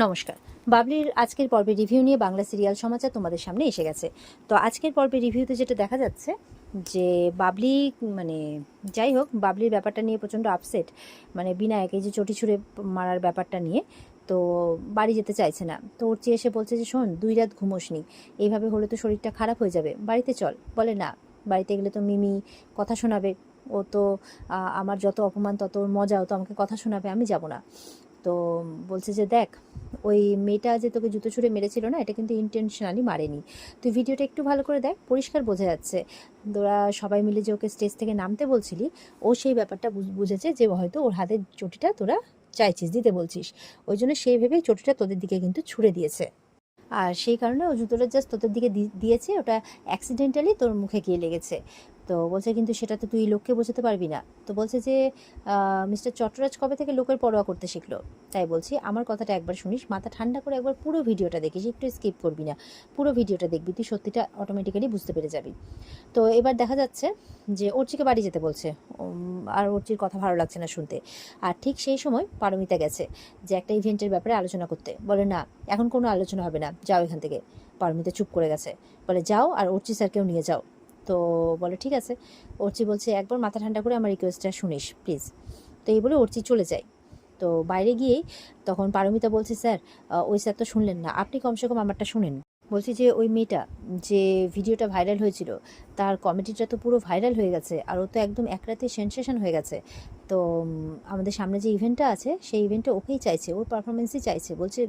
নমস্কার। বাবলির আজকের পর্বে রিভিউ নিয়ে বাংলা সিরিয়াল সমাচার তোমাদের সামনে এসে গেছে। তো আজকের পর্বে রিভিউতে যেটা দেখা যাচ্ছে যে বাবলি মানে যাই হোক, বাবলির ব্যাপারটা নিয়ে প্রচণ্ড আপসেট। মানে বিনায়ক এই যে চটি ছুঁড়ে মারার ব্যাপারটা নিয়ে তো বাড়ি যেতে চাইছে না। তো ওর চেয়ে এসে বলছে যে শোন, 2 রাত ঘুমোসনি, এইভাবে হলে তো শরীরটা খারাপ হয়ে যাবে, বাড়িতে চল। বলে না, বাড়িতে গেলে তো মিমি কথা শোনাবে। ও তো আমার যত অপমান তত ওর মজা, ও তো আমাকে কথা শোনাবে, আমি যাব না। তো বলছে যে দেখ, ওই মেয়েটা যে তোকে জুতো ছুঁড়ে মেরেছিল না, এটা কিন্তু ইন্টেনশনালি মারেনি। তুই ভিডিওটা একটু ভালো করে দেখ, পরিষ্কার বোঝা যাচ্ছে। তোরা সবাই মিলে যে ওকে স্টেজ থেকে নামতে বলছিলি, ও সেই ব্যাপারটা বুঝেছে যে হয়তো ওর হাতের চটিটা তোরা চাইছিস, দিতে বলছিস, ওই জন্য সেই ভেবেই চটিটা তোদের দিকে কিন্তু ছুঁড়ে দিয়েছে। আর সেই কারণে ও জুতোটা জাস্ট তোদের দিকে দিয়েছে, ওটা অ্যাক্সিডেন্টালি তোর মুখে গিয়ে লেগেছে। তো বলছে কিন্তু সেটা তো তুই লোককে বোঝাতে পারবি না। তো বলছে যে মিস্টার চট্টরাজ কবে থেকে লোকের পরোয়া করতে শিখলো? তাই বলছি আমার কথাটা একবার শুনিস, মাথা ঠান্ডা করে একবার পুরো ভিডিওটা দেখিস, একটু স্কিপ করবি না, পুরো ভিডিওটা দেখবি, তুই সত্যিটা অটোমেটিক্যালি বুঝতে পেরে যাবি। তো এবার দেখা যাচ্ছে যে অর্চিকে বাড়ি যেতে বলছে। আর অর্চির কথা ভালো লাগছে না শুনতে। আর ঠিক সেই সময় পারমিতা গেছে যে একটা ইভেন্টের ব্যাপারে আলোচনা করতে। বলে না, এখন কোনো আলোচনা হবে না, যাও এখান থেকে। পারমিতা চুপ করে গেছে। বলে যাও আর অর্চি স্যারকেও নিয়ে যাও। তো বলে ঠিক আছে। অর্চি বলছে একবার মাথা ঠান্ডা করে আমার রিকোয়েস্টটা শুনিস প্লিজ। তো এই বলে অর্চি চলে যায়। তো বাইরে গিয়েই তখন পারমিতা বলছে স্যার, ওই স্যার তো শুনলেন না, আপনি কমসে কম আমারটা শুনেন। বলছি যে ওই মেয়েটা যে ভিডিওটা ভাইরাল হয়েছিল, তার কমেডিটা তো পুরো ভাইরাল হয়ে গেছে, আর ও তো একদম এক রাতে সেনসেশন হয়ে গেছে। তো আমাদের সামনে যে ইভেন্টটা আছে সেই ইভেন্টে ওকেই চাইছে, ওর পারফরমেন্সই চাইছে। বলছে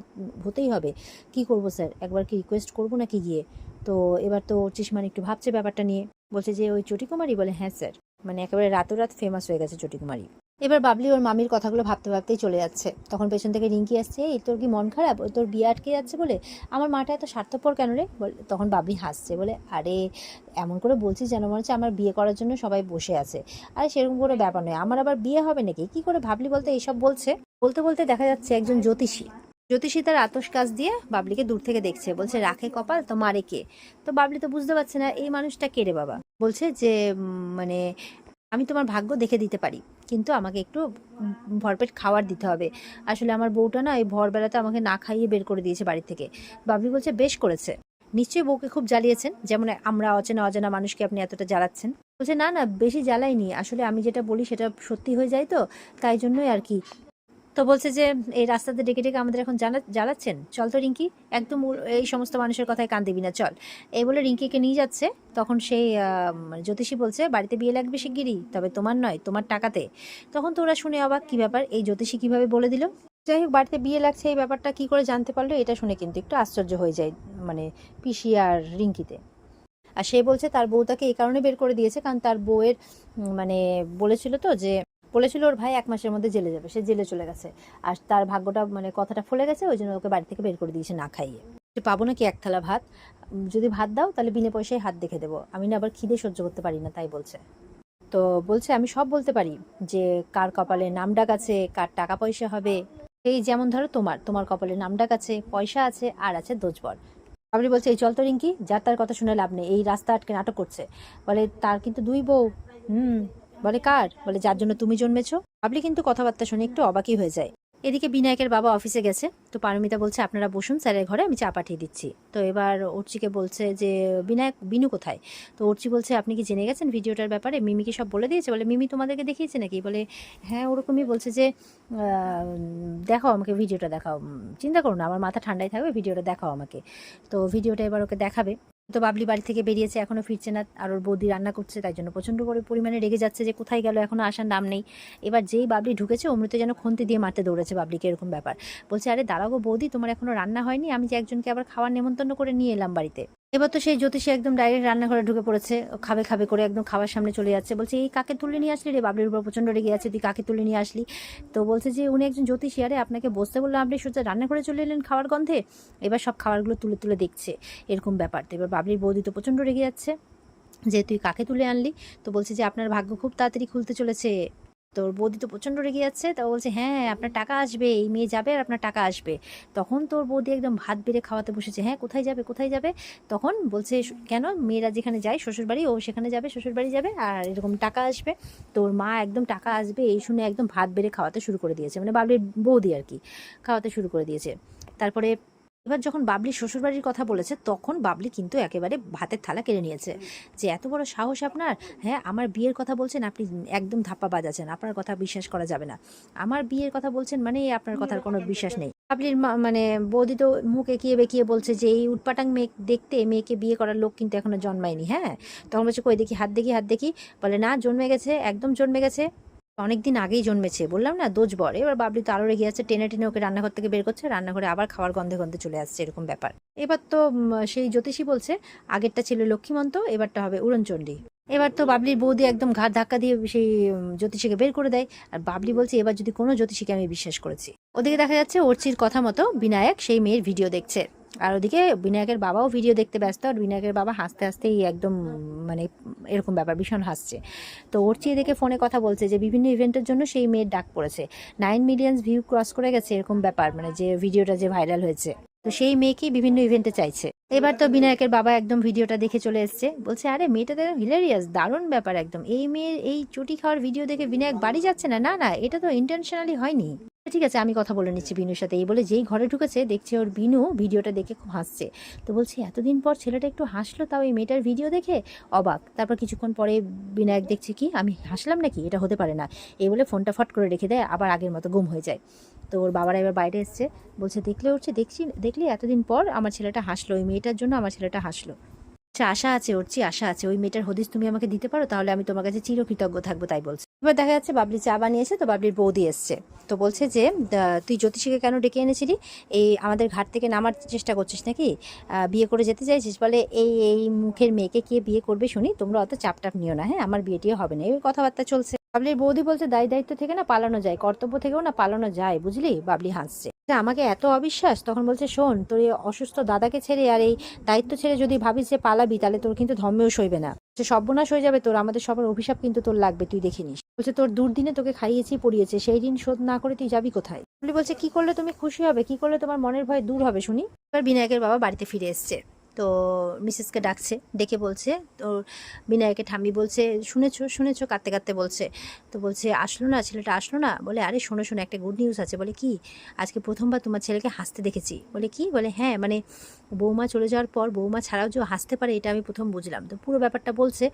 হতেই হবে। কি করব স্যার, একবার কি রিকোয়েস্ট করবো নাকি গিয়ে? তো এবার তো চিসমান একটু ভাবছে ব্যাপারটা নিয়ে। বলছে যে ওই চটিকুমারী? বলে হ্যাঁ স্যার, মানে একেবারে রাতোরাত ফেমাস হয়ে গেছে চটিকুমারী। এবার বাবলি ওর মামির কথাগুলো ভাবতে ভাবতেই চলে যাচ্ছে। তখন পেছন থেকে রিঙ্কি আসছে, এই তোর কি মন খারাপ, ওই তোর বিয়ে আটকে যাচ্ছে বলে? আমার মাটা এত স্বার্থপর কেন রে? তখন বাবলি হাসছে, বলে আরে এমন করে বলছিস যেন মনে হচ্ছে আমার বিয়ে করার জন্য সবাই বসে আছে। আরে সেরকম করে ব্যাপার নয়, আমার আবার বিয়ে হবে নাকি? কি করে ভাবলি বলতে এইসব বলছে? বলতে বলতে দেখা যাচ্ছে একজন জ্যোতিষী তার আতস কাজ দিয়ে বাবলিকে দূর থেকে দেখছে। বলছে রাখে কপাল তো মারে কে? তো বাবলি তো বুঝতে পারছে না এই মানুষটা কে রে বাবা। বলছে যে মানে আমি তোমার ভাগ্য দেখে দিতে পারি, কিন্তু আমাকে একটু ভরপেট খাবার দিতে হবে। আসলে আমার বউটা না এই ভরবেলাতে আমাকে না খাইয়ে বের করে দিয়েছে বাড়ি থেকে। বাবলি বলছে বেশ করেছে, নিশ্চয়ই বউকে খুব জ্বালিয়েছেন, যেমন আমরা অচেনা অজানা মানুষকে আপনি এতটা জ্বালাচ্ছেন। বলছে না না, বেশি জ্বালাইনি, আসলে আমি যেটা বলি সেটা সত্যি হয়ে যায় তো, তাই জন্যই আর কি। তো বলছে যে এই রাস্তাতে ডেকে ডেকে আমাদের এখন জ্বালাচ্ছেন, চল তো রিঙ্কি, একদম এই সমস্ত মানুষের কথায় কান দিবি না, চল। এই বলে রিঙ্কিকে নিয়ে যাচ্ছে। তখন সেই জ্যোতিষী বলছে বাড়িতে বিয়ে লাগবে শিগগিরই, তবে তোমার নয়, তোমার টাকাতে। তখন তো ওরা শুনে অবাক, কি ব্যাপার, এই জ্যোতিষী কিভাবে বলে দিল? যাই হোক, বাড়িতে বিয়ে লাগছে এই ব্যাপারটা কি করে জানতে পারলো, এটা শুনে কিন্তু একটু আশ্চর্য হয়ে যায় মানে পিসি আর রিঙ্কিতে। আর সে বলছে তার বউ তাকে এই কারণে বের করে দিয়েছে কারণ তার বউয়ের মানে বলেছিল তো যে, বলেছিল ওর ভাই 1 মাসের মধ্যে জেলে যাবে, সে জেলে চলে গেছে। আর তার ভাগ্যটা মানে কথাটা ফলে গেছে, ওই জন্য ওকে বাড়ি থেকে বের করে দিয়েছে না খাইয়ে। পাবো নাকি এক থালা ভাত? যদি ভাত দাও তাহলে বিনা পয়সায় হাত দেখে দেবো, আমি না আবার খিদে সহ্য করতে পারি না, তাই বলছে। তো বলছে আমি সব বলতে পারি, যে কার কপালে নাম ডাক আছে, কার টাকা পয়সা হবে। এই যেমন ধরো তোমার তোমার কপালে নাম ডাক আছে, পয়সা আছে, আর আছে দোজবর। বাবলি বলছে এই চল তো রিঙ্কি, যার তার কথা শুনে লাভ নেই, এই রাস্তা আটকে নাটক করছে। বলে তার কিন্তু 2 বউ। হুম। বলে কার? বলে যার জন্য তুমি জন্মেছো। বাবলি কিন্তু কথাবার্তা শুনে একটু অবাকই হয়ে যায়। এদিকে বিনায়কের বাবা অফিসে গেছে। তো পারমিতা বলছে আপনারা বসুন, স্যারের ঘরে আমি চা পাঠিয়ে দিচ্ছি। তো এবার অর্চিকে বলছে যে বিনু কোথায়? তো অর্চি বলছে আপনি কি জেনে গেছেন ভিডিওটার ব্যাপারে? মিমি কি সব বলে দিয়েছে? বলে মিমি তোমাদেরকে দেখিয়েছে নাকি? বলে হ্যাঁ ওরকমই বলছে যে দেখাও আমাকে ভিডিওটা, দেখাও। চিন্তা করো না, আমার মাথা ঠান্ডাই থাকবে, ভিডিওটা দেখাও আমাকে। তো ভিডিওটা এবার ওকে দেখাবে। তো বাবলি বাড়ি থেকে বেরিয়েছে, এখনো ফিরছে না, আর ওর বৌদি রান্না করছে, তাই জন্য প্রচণ্ড পরিমাণে রেগে যাচ্ছে যে কোথায় গেল, এখনো আসার নাম নেই। এবার যেই বাবলি ঢুকেছে অমৃত যেন খন্তি দিয়ে মারতে দৌড়েছে বাবলিকে, এরকম ব্যাপার। বলছে আরে দাঁড়াও গো বৌদি, তোমার এখনো রান্না হয়নি, আমি যে একজনকে আবার খাওয়ার নেমন্তন্ন করে নিয়ে এলাম বাড়িতে। এবার তো সেই জ্যোতিষী একদম ডাইরেক্ট রান্নাঘরে ঢুকে পড়েছে, খাবে খাবে করে একদম খাবার সামনে চলে যাচ্ছে। বলছে এই কাকে তুলে নিয়ে আসলি রে? বাবলির উপর প্রচণ্ড রেগে আছে, তুই কাকে তুলে নিয়ে আসলি? তো বলছে যে উনি একজন জ্যোতিষী, আরে আপনাকে বসতে বললাম আপনি সোজা রান্নাঘরে চলে এলেন খাওয়ার গন্ধে। এবার সব খাবারগুলো তুলে তুলে দেখছে, এরকম ব্যাপার। তো এবার বাবলির বৌদি তো প্রচণ্ড রেগে যাচ্ছে যে তুই কাকে তুলে আনলি। তো বলছে যে আপনার ভাগ্য খুব তাড়াতাড়ি খুলতে চলেছে। তোর বৌদি তো প্রচণ্ড রেগে যাচ্ছে। তা বলছে হ্যাঁ আপনার টাকা আসবে, এই মেয়ে যাবে আর আপনার টাকা আসবে। তখন তোর বৌদি একদম ভাত বেড়ে খাওয়াতে বসেছে। হ্যাঁ কোথায় যাবে কোথায় যাবে? তখন বলছে কেন, মেয়েরা যেখানে যায় শ্বশুরবাড়ি, ও সেখানে যাবে, শ্বশুরবাড়ি যাবে, আর এরকম টাকা আসবে। তোর মা একদম টাকা আসবে এই শুনে একদম ভাত বেড়ে খাওয়াতে শুরু করে দিয়েছে, মানে বাবলির বৌদি আর কি, খাওয়াতে শুরু করে দিয়েছে। তারপরে এবার যখন বাবলি শ্বশুরবাড়ির কথা বলেছে তখন বাবলি কিন্তু একেবারে ভাতের থালা কেড়ে নিয়েছে, যে এত বড় সাহস আপনার, হ্যাঁ আমার বিয়ের কথা বলছেন, আপনি একদম ধাপ্পা বাজাচ্ছেন, আপনার কথা বিশ্বাস করা যাবে না, আমার বিয়ের কথা বলছেন মানে আপনার কথার কোনো বিশ্বাস নেই। বাবলির মানে বৌদি তো মুখ এঁকিয়ে বেঁকিয়ে বলছে যে এই উটপাটাং মেয়ে দেখতে মেয়েকে বিয়ে করার লোক কিন্তু এখনো জন্মায়নি। হ্যাঁ, তখন বলছে কই দেখি হাত দেখি হাত দেখি, বলে না জন্মে গেছে, একদম জন্মে গেছে, অনেকদিন আগেই জন্মেছে, বললাম না দোজবর। এবার বাবলি তো আরো রেগে যাচ্ছে, টেনে টেনে ওকে রান্নাঘর থেকে বের করছে, রান্নাঘরে আবার খাওয়ার গন্ধে গন্ধে চলে আসছে, এরকম ব্যাপার। এবার তো সেই জ্যোতিষী বলছে আগেরটা ছিল লক্ষ্মীমন্ত, এবারটা হবে উড়নচণ্ডী। এবার তো বাবলির বৌদি একদম ঘাড় ধাক্কা দিয়ে সেই জ্যোতিষীকে বের করে দেয়, আর বাবলি বলছে এবার যদি কোনো জ্যোতিষীকে আমি বিশ্বাস করেছি। ওদিকে দেখা যাচ্ছে অর্চির কথা মতো বিনায়ক সেই মেয়ের ভিডিও দেখছে, আর ওদিকে বিনায়কের বাবাও ভিডিও দেখতে ব্যস্ত, আর বিনায়কের বাবা হাসতে হাসতেই একদম মানে এরকম ব্যাপার, ভীষণ হাসছে। তো অর্চি এদিকে ফোনে কথা বলছে যে বিভিন্ন ইভেন্টের জন্য সেই মেয়ের ডাক পড়েছে, 9 মিলিয়ন ভিউ ক্রস করে গেছে, এরকম ব্যাপার, মানে যে ভিডিওটা যে ভাইরাল হয়েছে, তো সেই মেয়েকেই বিভিন্ন ইভেন্টে চাইছে। এবার তো বিনায়কের বাবা একদম ভিডিওটা দেখে চলে এসছে, বলছে আরে মেয়েটা তো হিলারিয়াস, দারুণ ব্যাপার একদম, এই মেয়ের এই চুটি খাওয়ার ভিডিও দেখে বিনায়ক বাড়ি যাচ্ছে না, না না এটা তো ইন্টেনশনালি হয়নি। ঠিক আছে আমি কথা বলে নিচ্ছি বিনুর সাথে, এই বলে যেই ঘরে ঢুকেছে দেখছে ওর বিনু ভিডিওটা দেখে খুব হাসছে, তো বলছে এতদিন পর ছেলেটা একটু হাসলো, তাও এই মেয়েটার ভিডিও দেখে অবাক। তারপর কিছুক্ষণ পরে বিনায়ক দেখছে কি আমি হাসলাম নাকি, এটা হতে পারে না, এই বলে ফোনটা ফট করে রেখে দেয়, আবার আগের মতো গুম হয়ে যায়। তো ওর বাবারা এবার বাইরে এসছে, বলছে দেখলে উঠছে দেখলি এতদিন পর আমার ছেলেটা হাসলো, ওই মেয়েটার জন্য আমার ছেলেটা হাসলো। আচ্ছা আশা আছে উঠছি, আশা আছে, ওই মেয়েটার হদিস তুমি আমাকে দিতে পারো, তাহলে আমি তোমার কাছে চিরকৃতজ্ঞ থাকবো, তাই বলছে। এবার দেখা যাচ্ছে বাবলি চা বানিয়েছে, তো বাবলির বৌদি এসছে, তো বলছে যে তুই জ্যোতিষীকে কেন ডেকে এনেছিলি, এই আমাদের ঘাট থেকে নামার চেষ্টা করছিস নাকি, বিয়ে করে যেতে চাইছিস, বলে এই এই মুখের মেয়েকে কে বিয়ে করবে শুনি, তোমরা অত চাপটাপ নিও না, হ্যাঁ আমার বিয়েটিও হবে না, এই কথাবার্তা চলছে। বাবলির বৌদি বলছে দায়িত্ব থেকে না পালানো যায়, কর্তব্য থেকেও না পালানো যায় বুঝলি। বাবলি হাসছে, আমাকে এত অবিশ্বাস, তখন বলছে শোন তোর এই অসুস্থ দাদাকে ছেড়ে আর এই দায়িত্ব ছেড়ে যদি ভাবিস যে পালাবি, তাহলে তোর কিন্তু ধর্মেও সইবে না, সে সর্বনাশ হয়ে যাবে তোর, আমাদের সবার অভিশাপ কিন্তু তোর লাগবে, তুই দেখে নিস। বলছে তোর দুর্দিনে তোকে খাইয়েছি পড়িয়েছে, সেই ঋণ শোধ না করে তুই যাবি কোথায়। বলছে কি করলে তুমি খুশি হবে, কি করলে তোমার মনের ভয় দূর হবে শুনি। এবার বিনায়কের বাবা বাড়িতে ফিরে এসছে, তো মিসেসকে ডাকছে, ডেকে বলছে তো বিনায়কের ঠাম্মি বলছে শুনেছো শুনেছো, কাঁদতে কাঁদতে বলছে, তো বলছে আসলো না ছেলেটা, আসলো না, বলে আরে শোনো শোনো একটা গুড নিউজ আছে, বলে কি, আজকে প্রথমবার তোমার ছেলেকে হাসতে দেখেছি, বলে কি, বলে হ্যাঁ মানে বৌমা চলে যাওয়ার পর বৌমা ছাড়াও যে হাসতে পারে এটা আমি প্রথম বুঝলাম। তো পুরো ব্যাপারটা বলছে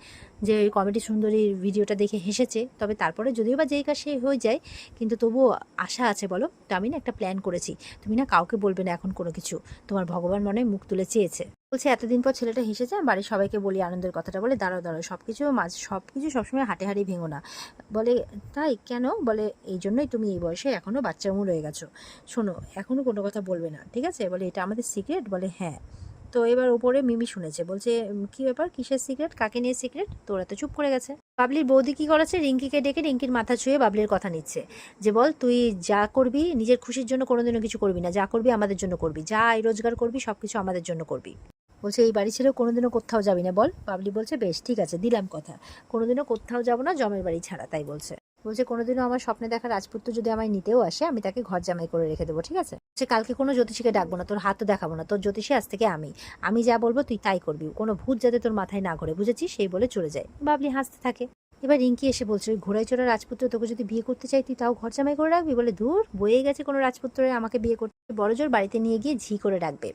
যে ওই কমেডি সুন্দরীর ভিডিওটা দেখে হেসেছে, তবে তারপরে যদিও বা যেই কাজ সে হয়ে যায় কিন্তু তবুও আশা আছে বলো, তো আমি না একটা প্ল্যান করেছি, তুমি না কাউকে বলবে না এখন কোনো কিছু, তোমার ভগবান মনে মুখ তুলে চেয়েছে। বলছে এতদিন পর ছেলেটা হেসেছে, বাড়ির সবাইকে বলি আনন্দের কথাটা, বলে দাঁড়াও দাঁড়াও সবকিছু সবসময় হাটে হাড়ি ভেঙো না, বলে তাই কেন, বলে এই জন্যই তুমি এই বয়সে এখনো বাচ্চামু রয়ে গেছো, শোনো এখনো কোনো কথা বলবে না ঠিক আছে, বলে এটা আমাদের সিক্রেট, বলে হ্যাঁ। তো এবার ওপরে মিমি শুনেছে, বলছে কি ব্যাপার, কিসের সিক্রেট, কাকে নিয়ে সিক্রেট, তো ওরা তো চুপ করে গেছে। বাবলির বৌদি কি করেছে, রিঙ্কিকে ডেকে রিঙ্কির মাথা ছুঁয়ে বাবলির কথা নিচ্ছে, যে বল তুই যা করবি নিজের খুশির জন্য কোনোদিনও কিছু করবি না, যা করবি আমাদের জন্য করবি, যা আয় রোজগার করবি সবকিছু আমাদের জন্য করবি। বলছে এই বাড়ি ছেড়ে কোনোদিনও কোথাও যাবি না বল। বাবলি বলছে বেশ ঠিক আছে দিলাম কথা, কোনোদিনও কোথাও যাবো না জমের বাড়ি ছাড়া, তাই বলছে। বলছে কোনোদিনও আমার স্বপ্নে দেখা রাজপুত্র যদি আমায় নিতেও আসে আমি তাকে ঘর জামাই করে রেখে দেবো ঠিক আছে। সে কালকে কোনো জ্যোতিষীকে ডাকবো না, তোর হাতও দেখাবো না, তোর জ্যোতিষী আজ থেকে আমি যা বলবো তুই তাই করবি, কোনো ভূত যাতে তোর মাথায় না ঘোরে বুঝেছিস, সেই বলে চলে যায়। বাবলি হাসতে থাকে। এবার রিঙ্কি এসে বলছে ওই ঘোড়ায় চড়া রাজপুত্র তোকে যদি বিয়ে করতে চাই তুই তাও ঘর জামাই করে রাখবি, বলে দূর বয়ে গেছে কোনো রাজপুত্রের আমাকে বিয়ে করতে, বড়জোর বাড়িতে নিয়ে গিয়ে ঝি করে রাখবে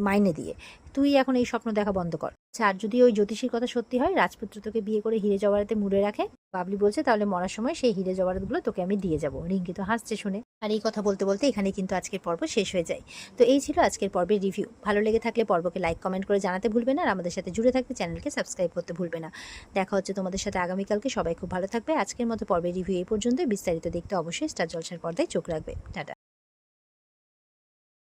মাইনে দিয়ে, তুই এখন এই স্বপ্ন দেখা বন্ধ কর। আর যদি ওই জ্যোতিষীর কথা সত্যি হয় রাজপুত্র তোকে বিয়ে করে হিরে জওয়ারাতে মুড়ে রাখে, বাবলি বলছে তাহলে মরার সময় সেই হিরে জওয়ারাতগুলো তোকে আমি দিয়ে যাবো। রিঙ্কি তো হাসছে শুনে। আর এই কথা বলতে বলতে এখানে কিন্তু আজকের পর্ব শেষ হয়ে যায়। তো এই ছিল আজকের পর্বের রিভিউ। ভালো লেগে থাকলে পর্বকে লাইক কমেন্ট করে জানাতে ভুলবে না, আর আমাদের সাথে জুড়ে থাকতে চ্যানেলকে সাবস্ক্রাইব করতে ভুলবে না। দেখা হচ্ছে তোমাদের সাথে আগামীকালকে। সবাই খুব ভালো থাকবে। আজকের মতো পর্বের রিভিউ এই পর্যন্ত। বিস্তারিত দেখতে অবশ্যই স্টার জলসার পর্দায় চোখ রাখবে। টাটা।